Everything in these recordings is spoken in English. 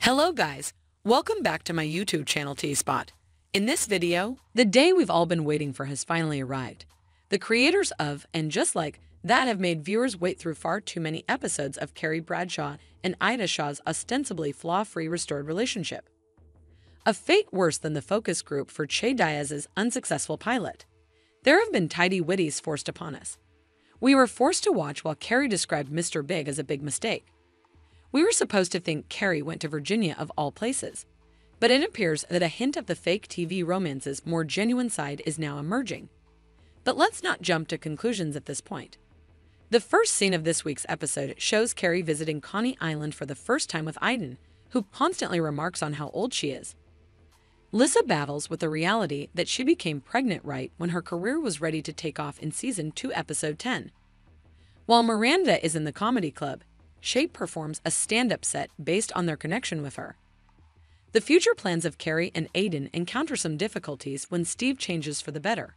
Hello guys, welcome back to my YouTube channel T-Spot. In this video, the day we've all been waiting for has finally arrived. The creators of And Just Like That have made viewers wait through far too many episodes of Carrie Bradshaw and Ida Shaw's ostensibly flaw-free restored relationship. A fate worse than the focus group for Che Diaz's unsuccessful pilot. There have been tidy witties forced upon us. We were forced to watch while Carrie described Mr. Big as a big mistake. We were supposed to think Carrie went to Virginia of all places, but it appears that a hint of the fake TV romance's more genuine side is now emerging. But let's not jump to conclusions at this point. The first scene of this week's episode shows Carrie visiting Coney Island for the first time with Aiden, who constantly remarks on how old she is. Lissa battles with the reality that she became pregnant right when her career was ready to take off in Season 2, Episode 10. While Miranda is in the comedy club, Shape performs a stand-up set based on their connection with her. The future plans of Carrie and Aiden encounter some difficulties when Steve changes for the better.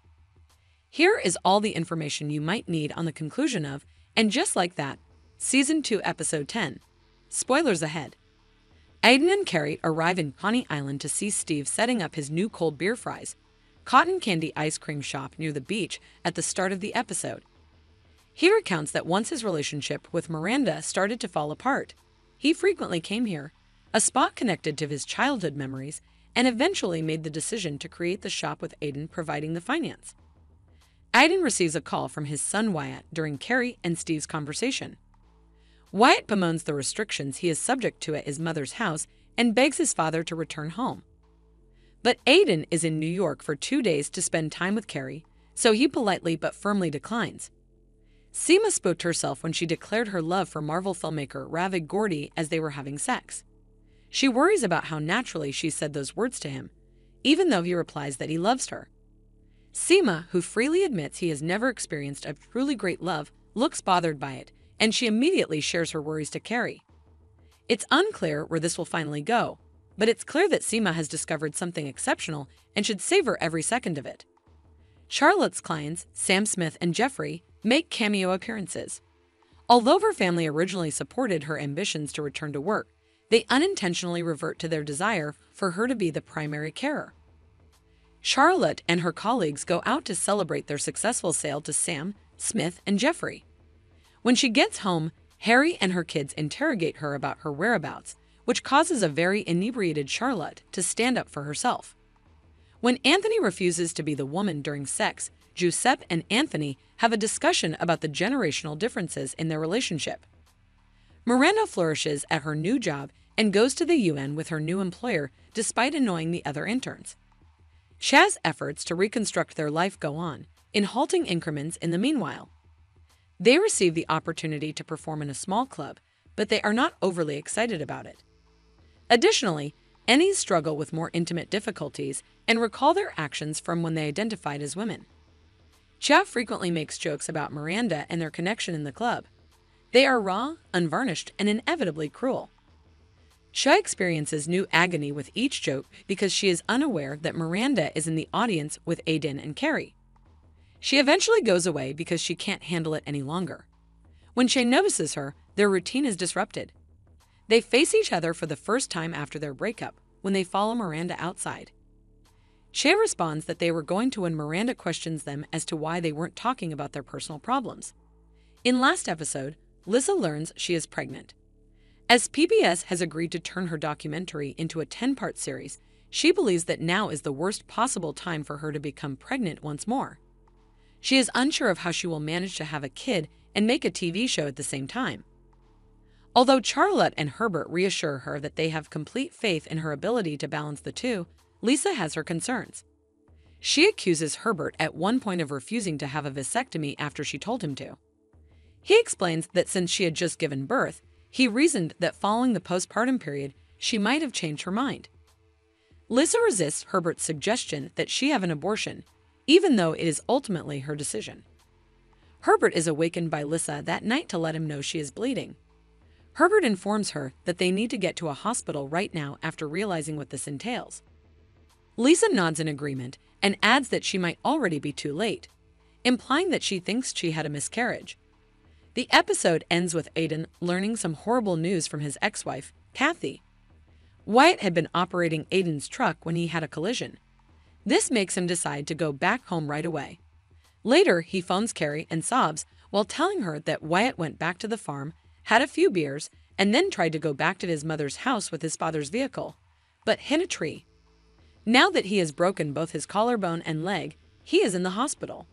Here is all the information you might need on the conclusion of And Just Like That, Season 2, Episode 10. Spoilers ahead. Aiden and Carrie arrive in Coney Island to see Steve setting up his new cold beer fries, cotton candy ice cream shop near the beach at the start of the episode. He recounts that once his relationship with Miranda started to fall apart, he frequently came here, a spot connected to his childhood memories, and eventually made the decision to create the shop with Aiden providing the finance. Aiden receives a call from his son Wyatt during Carrie and Steve's conversation. Wyatt bemoans the restrictions he is subject to at his mother's house and begs his father to return home. But Aiden is in New York for 2 days to spend time with Carrie, so he politely but firmly declines. Seema spooked herself when she declared her love for Marvel filmmaker Ravi Gordy as they were having sex. She worries about how naturally she said those words to him, even though he replies that he loves her. Seema, who freely admits he has never experienced a truly great love, looks bothered by it, and she immediately shares her worries to Carrie. It's unclear where this will finally go, but it's clear that Seema has discovered something exceptional and should savor every second of it. Charlotte's clients, Sam Smith and Jeffrey, make cameo appearances. Although her family originally supported her ambitions to return to work, they unintentionally revert to their desire for her to be the primary carer. Charlotte and her colleagues go out to celebrate their successful sale to Sam, Smith, and Jeffrey. When she gets home, Harry and her kids interrogate her about her whereabouts, which causes a very inebriated Charlotte to stand up for herself. When Anthony refuses to be the woman during sex, Giuseppe and Anthony have a discussion about the generational differences in their relationship. Miranda flourishes at her new job and goes to the UN with her new employer despite annoying the other interns. Chaz's efforts to reconstruct their life go on, in halting increments in the meanwhile. They receive the opportunity to perform in a small club, but they are not overly excited about it. Additionally, Ennies struggle with more intimate difficulties and recall their actions from when they identified as women. Cha frequently makes jokes about Miranda and their connection in the club. They are raw, unvarnished, and inevitably cruel. Cha experiences new agony with each joke because she is unaware that Miranda is in the audience with Aiden and Carrie. She eventually goes away because she can't handle it any longer. When Che notices her, their routine is disrupted. They face each other for the first time after their breakup, when they follow Miranda outside. Che responds that they were going to when Miranda questions them as to why they weren't talking about their personal problems. In last episode, Lissa learns she is pregnant. As PBS has agreed to turn her documentary into a 10-part series, she believes that now is the worst possible time for her to become pregnant once more. She is unsure of how she will manage to have a kid and make a TV show at the same time. Although Charlotte and Herbert reassure her that they have complete faith in her ability to balance the two, Lissa has her concerns. She accuses Herbert at one point of refusing to have a vasectomy after she told him to. He explains that since she had just given birth, he reasoned that following the postpartum period, she might have changed her mind. Lissa resists Herbert's suggestion that she have an abortion, even though it is ultimately her decision. Herbert is awakened by Lissa that night to let him know she is bleeding. Herbert informs her that they need to get to a hospital right now after realizing what this entails. Lissa nods in agreement and adds that she might already be too late, implying that she thinks she had a miscarriage. The episode ends with Aiden learning some horrible news from his ex-wife, Kathy. Wyatt had been operating Aiden's truck when he had a collision. This makes him decide to go back home right away. Later, he phones Carrie and sobs while telling her that Wyatt went back to the farm, had a few beers, and then tried to go back to his mother's house with his father's vehicle, but hit a tree. Now that he has broken both his collarbone and leg, he is in the hospital.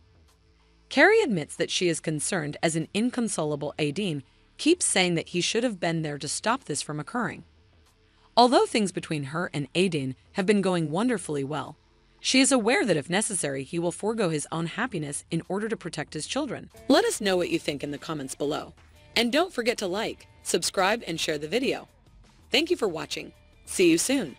Carrie admits that she is concerned as an inconsolable Aideen keeps saying that he should have been there to stop this from occurring. Although things between her and Aideen have been going wonderfully well, she is aware that if necessary, he will forego his own happiness in order to protect his children. Let us know what you think in the comments below. And don't forget to like, subscribe, and share the video. Thank you for watching. See you soon.